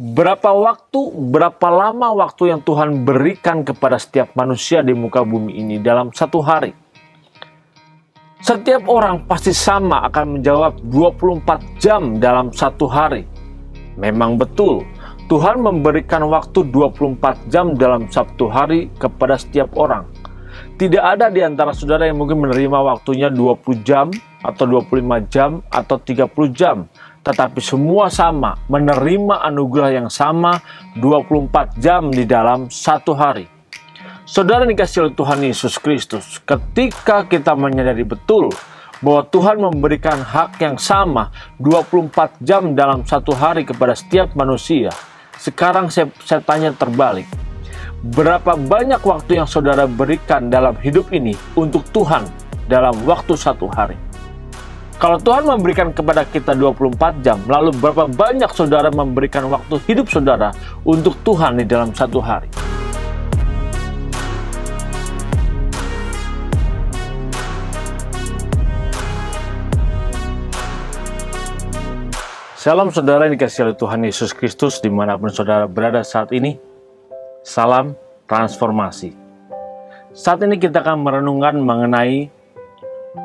Berapa lama waktu yang Tuhan berikan kepada setiap manusia di muka bumi ini dalam satu hari? Setiap orang pasti sama akan menjawab 24 jam dalam satu hari. Memang betul, Tuhan memberikan waktu 24 jam dalam satu hari kepada setiap orang. Tidak ada di antara saudara yang mungkin menerima waktunya 20 jam, atau 25 jam, atau 30 jam. Tetapi semua sama, menerima anugerah yang sama 24 jam di dalam satu hari. Saudara dikasihi oleh Tuhan Yesus Kristus, ketika kita menyadari betul bahwa Tuhan memberikan hak yang sama 24 jam dalam satu hari kepada setiap manusia, sekarang saya tanya terbalik. Berapa banyak waktu yang saudara berikan dalam hidup ini untuk Tuhan dalam waktu satu hari? Kalau Tuhan memberikan kepada kita 24 jam, lalu berapa banyak saudara memberikan waktu hidup saudara untuk Tuhan di dalam satu hari? Salam saudara yang dikasihi oleh Tuhan Yesus Kristus dimanapun saudara berada saat ini. Salam transformasi. Saat ini kita akan merenungkan mengenai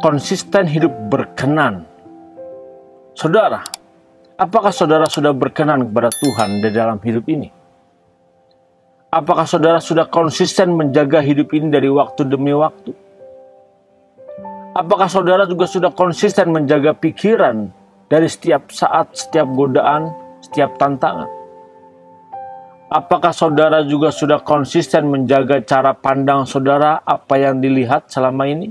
konsisten hidup berkenan. Saudara, apakah saudara sudah berkenan kepada Tuhan di dalam hidup ini? Apakah saudara sudah konsisten menjaga hidup ini dari waktu demi waktu? Apakah saudara juga sudah konsisten menjaga pikiran dari setiap saat, setiap godaan, setiap tantangan? Apakah saudara juga sudah konsisten menjaga cara pandang saudara apa yang dilihat selama ini?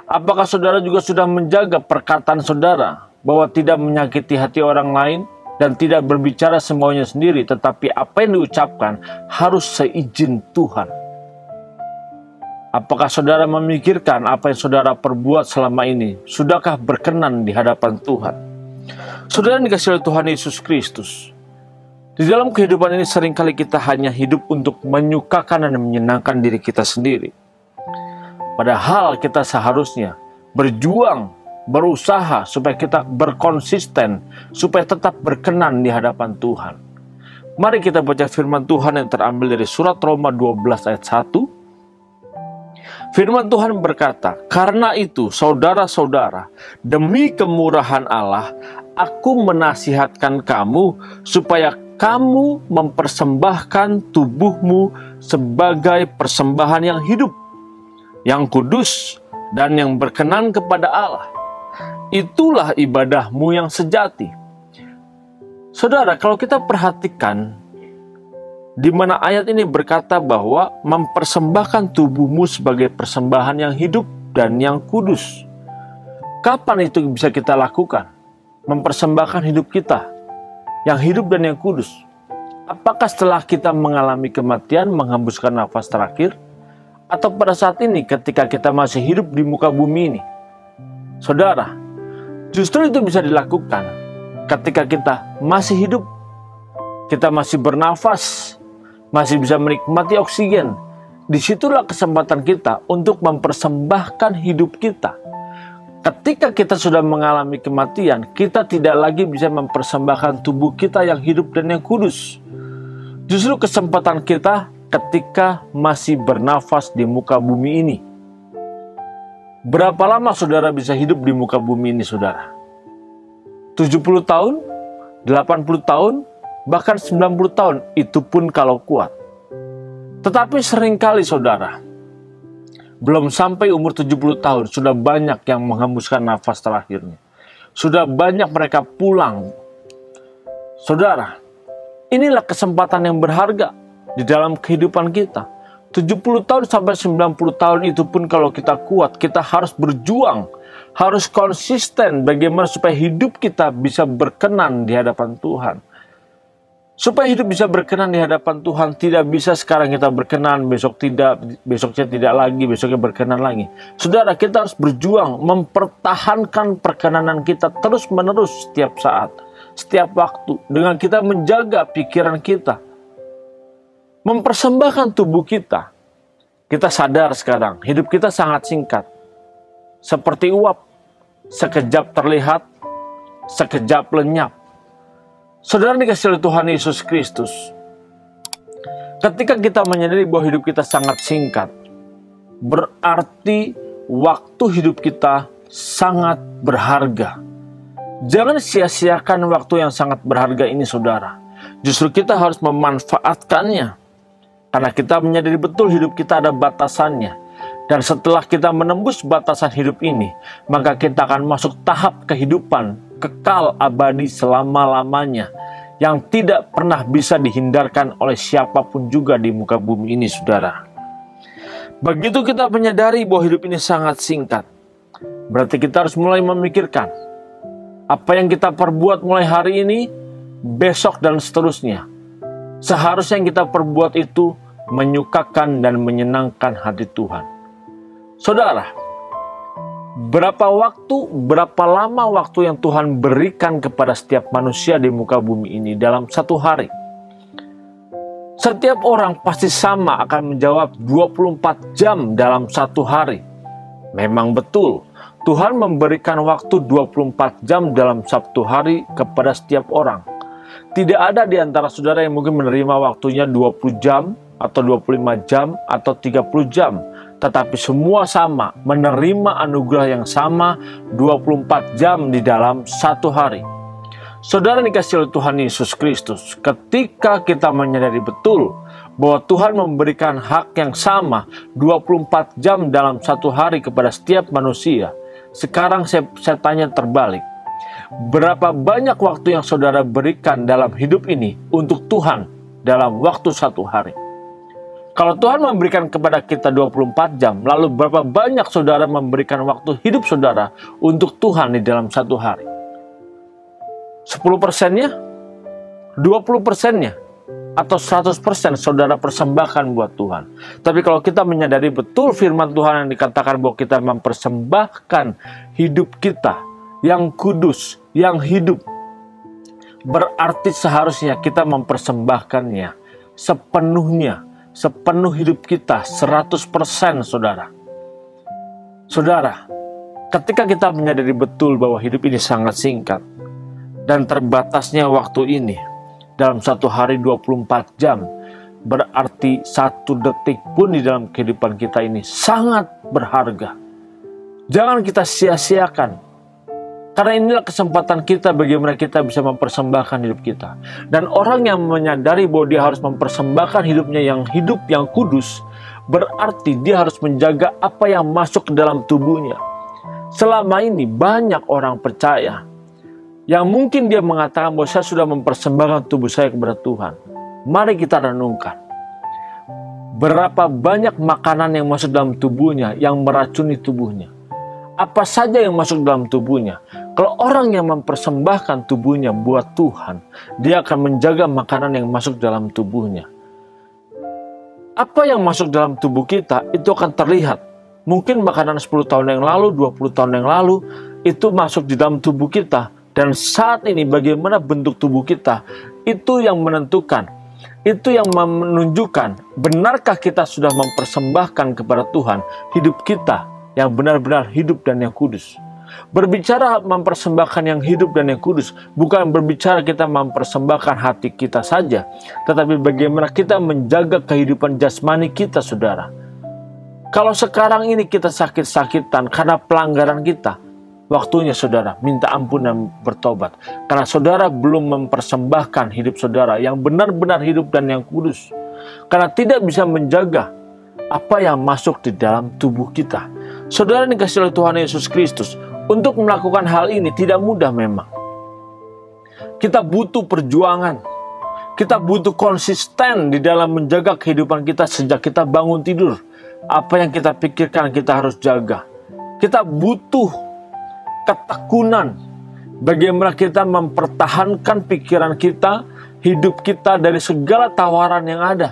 Apakah saudara juga sudah menjaga perkataan saudara bahwa tidak menyakiti hati orang lain dan tidak berbicara semuanya sendiri, tetapi apa yang diucapkan harus seizin Tuhan? Apakah saudara memikirkan apa yang saudara perbuat selama ini sudahkah berkenan di hadapan Tuhan? Saudara yang dikasihi oleh Tuhan Yesus Kristus, di dalam kehidupan ini seringkali kita hanya hidup untuk menyukakan dan menyenangkan diri kita sendiri. Padahal kita seharusnya berjuang, berusaha supaya kita berkonsisten, supaya tetap berkenan di hadapan Tuhan. Mari kita baca firman Tuhan yang terambil dari surat Roma 12 ayat 1. Firman Tuhan berkata, "Karena itu, saudara-saudara, demi kemurahan Allah, aku menasihatkan kamu supaya kamu mempersembahkan tubuhmu sebagai persembahan yang hidup, yang kudus, dan yang berkenan kepada Allah. Itulah ibadahmu yang sejati." Saudara, kalau kita perhatikan, di mana ayat ini berkata bahwa mempersembahkan tubuhmu sebagai persembahan yang hidup dan yang kudus. Kapan itu bisa kita lakukan? Mempersembahkan hidup kita yang hidup dan yang kudus. Apakah setelah kita mengalami kematian, menghembuskan nafas terakhir, atau pada saat ini ketika kita masih hidup di muka bumi ini? Saudara, justru itu bisa dilakukan ketika kita masih hidup, kita masih bernafas, masih bisa menikmati oksigen. Disitulah kesempatan kita untuk mempersembahkan hidup kita. Ketika kita sudah mengalami kematian, kita tidak lagi bisa mempersembahkan tubuh kita yang hidup dan yang kudus. Justru kesempatan kita ketika masih bernafas di muka bumi ini. Berapa lama saudara bisa hidup di muka bumi ini, saudara? 70 tahun? 80 tahun? Bahkan 90 tahun, itu pun kalau kuat. Tetapi seringkali saudara, belum sampai umur 70 tahun, sudah banyak yang menghembuskan nafas terakhirnya. Sudah banyak mereka pulang. Saudara, inilah kesempatan yang berharga di dalam kehidupan kita. 70 tahun sampai 90 tahun itu pun kalau kita kuat, kita harus berjuang, harus konsisten bagaimana supaya hidup kita bisa berkenan di hadapan Tuhan. Supaya hidup bisa berkenan di hadapan Tuhan, tidak bisa sekarang kita berkenan, besok tidak, besoknya tidak lagi, besoknya berkenan lagi. Saudara, kita harus berjuang, mempertahankan perkenanan kita terus-menerus setiap saat, setiap waktu, dengan kita menjaga pikiran kita, mempersembahkan tubuh kita. Kita sadar sekarang, hidup kita sangat singkat. Seperti uap, sekejap terlihat, sekejap lenyap. Saudara dikasihi oleh Tuhan Yesus Kristus, ketika kita menyadari bahwa hidup kita sangat singkat, berarti waktu hidup kita sangat berharga. Jangan sia-siakan waktu yang sangat berharga ini, saudara. Justru kita harus memanfaatkannya. Karena kita menyadari betul hidup kita ada batasannya. Dan setelah kita menembus batasan hidup ini, maka kita akan masuk tahap kehidupan kekal abadi selama-lamanya, yang tidak pernah bisa dihindarkan oleh siapapun juga di muka bumi ini, saudara. Begitu kita menyadari bahwa hidup ini sangat singkat, berarti kita harus mulai memikirkan apa yang kita perbuat mulai hari ini, besok dan seterusnya. Seharusnya yang kita perbuat itu menyukakan dan menyenangkan hati Tuhan. Saudara, berapa lama waktu yang Tuhan berikan kepada setiap manusia di muka bumi ini dalam satu hari? Setiap orang pasti sama akan menjawab 24 jam dalam satu hari. Memang betul, Tuhan memberikan waktu 24 jam dalam satu hari kepada setiap orang. Tidak ada di antara saudara yang mungkin menerima waktunya 20 jam, atau 25 jam, atau 30 jam. Tetapi semua sama, menerima anugerah yang sama 24 jam di dalam satu hari. Saudara dikasihi oleh Tuhan Yesus Kristus, ketika kita menyadari betul bahwa Tuhan memberikan hak yang sama 24 jam dalam satu hari kepada setiap manusia, sekarang saya tanya terbalik. Berapa banyak waktu yang saudara berikan dalam hidup ini untuk Tuhan dalam waktu satu hari? Kalau Tuhan memberikan kepada kita 24 jam, lalu berapa banyak saudara memberikan waktu hidup saudara untuk Tuhan di dalam satu hari? 10%-nya? 20%-nya? Atau 100% saudara persembahkan buat Tuhan? Tapi kalau kita menyadari betul firman Tuhan yang dikatakan bahwa kita mempersembahkan hidup kita yang kudus, yang hidup, berarti seharusnya kita mempersembahkannya sepenuhnya, sepenuh hidup kita, 100%, saudara. Saudara, ketika kita menyadari betul bahwa hidup ini sangat singkat dan terbatasnya waktu ini dalam satu hari 24 jam, berarti satu detik pun di dalam kehidupan kita ini sangat berharga. Jangan kita sia-siakan. Karena inilah kesempatan kita bagaimana kita bisa mempersembahkan hidup kita. Dan orang yang menyadari bahwa dia harus mempersembahkan hidupnya yang hidup, yang kudus, berarti dia harus menjaga apa yang masuk ke dalam tubuhnya. Selama ini banyak orang percaya yang mungkin dia mengatakan bahwa saya sudah mempersembahkan tubuh saya kepada Tuhan. Mari kita renungkan. Berapa banyak makanan yang masuk dalam tubuhnya yang meracuni tubuhnya? Apa saja yang masuk dalam tubuhnya? Kalau orang yang mempersembahkan tubuhnya buat Tuhan, dia akan menjaga makanan yang masuk dalam tubuhnya. Apa yang masuk dalam tubuh kita itu akan terlihat. Mungkin makanan 10 tahun yang lalu, 20 tahun yang lalu, itu masuk di dalam tubuh kita. Dan saat ini bagaimana bentuk tubuh kita, itu yang menentukan. Itu yang menunjukkan, benarkah kita sudah mempersembahkan kepada Tuhan hidup kita yang benar-benar hidup dan yang kudus. Berbicara mempersembahkan yang hidup dan yang kudus, bukan berbicara kita mempersembahkan hati kita saja, tetapi bagaimana kita menjaga kehidupan jasmani kita, saudara. Kalau sekarang ini kita sakit-sakitan karena pelanggaran kita, waktunya saudara minta ampun dan bertobat. Karena saudara belum mempersembahkan hidup saudara yang benar-benar hidup dan yang kudus. Karena tidak bisa menjaga apa yang masuk di dalam tubuh kita. Saudara dikasihi oleh Tuhan Yesus Kristus, untuk melakukan hal ini tidak mudah memang. Kita butuh perjuangan. Kita butuh konsisten di dalam menjaga kehidupan kita sejak kita bangun tidur. Apa yang kita pikirkan kita harus jaga. Kita butuh ketekunan. Bagaimana kita mempertahankan pikiran kita, hidup kita dari segala tawaran yang ada.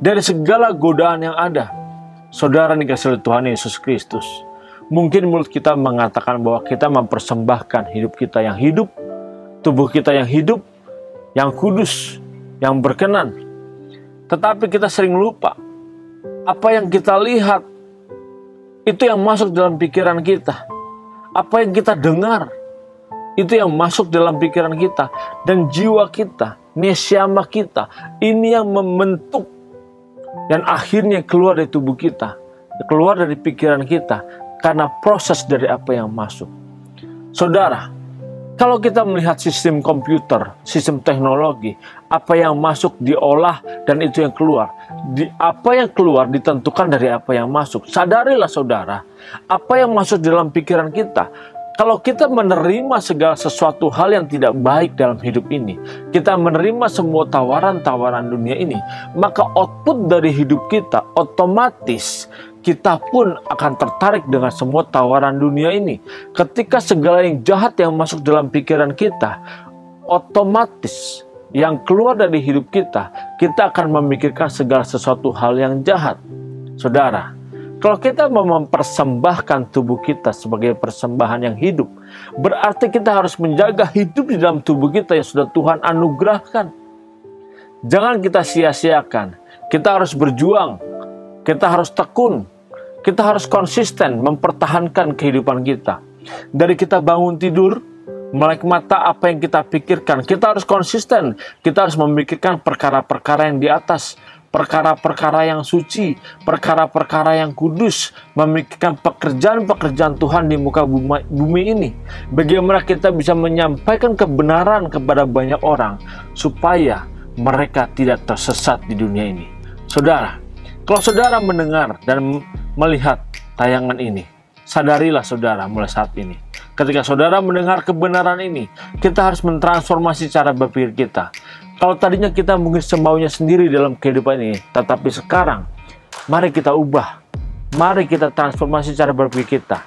Dari segala godaan yang ada. Saudara dikasihi oleh Tuhan Yesus Kristus, mungkin mulut kita mengatakan bahwa kita mempersembahkan hidup kita yang hidup, tubuh kita yang hidup, yang kudus, yang berkenan. Tetapi kita sering lupa, apa yang kita lihat, itu yang masuk dalam pikiran kita. Apa yang kita dengar, Itu yang masuk dalam pikiran kita dan jiwa kita, neshama kita. Ini yang membentuk dan akhirnya keluar dari tubuh kita, keluar dari pikiran kita karena proses dari apa yang masuk. Saudara, kalau kita melihat sistem komputer, sistem teknologi, apa yang masuk diolah dan itu yang keluar. Apa yang keluar ditentukan dari apa yang masuk. Sadarilah saudara, apa yang masuk dalam pikiran kita. Kalau kita menerima segala sesuatu hal yang tidak baik dalam hidup ini, kita menerima semua tawaran-tawaran dunia ini, maka output dari hidup kita otomatis kita pun akan tertarik dengan semua tawaran dunia ini. Ketika segala yang jahat yang masuk dalam pikiran kita, otomatis yang keluar dari hidup kita, kita akan memikirkan segala sesuatu hal yang jahat. Saudara, kalau kita mau mempersembahkan tubuh kita sebagai persembahan yang hidup, berarti kita harus menjaga hidup di dalam tubuh kita yang sudah Tuhan anugerahkan. Jangan kita sia-siakan. Kita harus berjuang. Kita harus tekun. Kita harus konsisten mempertahankan kehidupan kita. Dari kita bangun tidur, melek mata apa yang kita pikirkan, kita harus konsisten. Kita harus memikirkan perkara-perkara yang di atas, perkara-perkara yang suci, perkara-perkara yang kudus, memikirkan pekerjaan-pekerjaan Tuhan di muka bumi ini. Bagaimana kita bisa menyampaikan kebenaran kepada banyak orang, supaya mereka tidak tersesat di dunia ini. Saudara, kalau saudara mendengar dan melihat tayangan ini, sadarilah saudara mulai saat ini. Ketika saudara mendengar kebenaran ini, kita harus mentransformasi cara berpikir kita. Kalau tadinya kita mungkin semaunya sendiri dalam kehidupan ini, tetapi sekarang, mari kita ubah. Mari kita transformasi cara berpikir kita.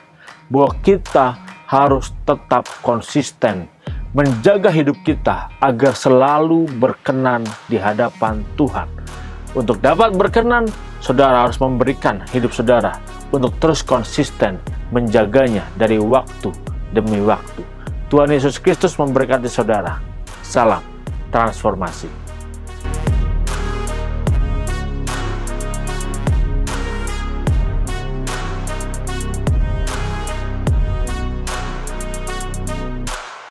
Bahwa kita harus tetap konsisten menjaga hidup kita agar selalu berkenan di hadapan Tuhan. Untuk dapat berkenan, saudara harus memberikan hidup saudara untuk terus konsisten menjaganya dari waktu demi waktu. Tuhan Yesus Kristus memberkati saudara. Salam transformasi.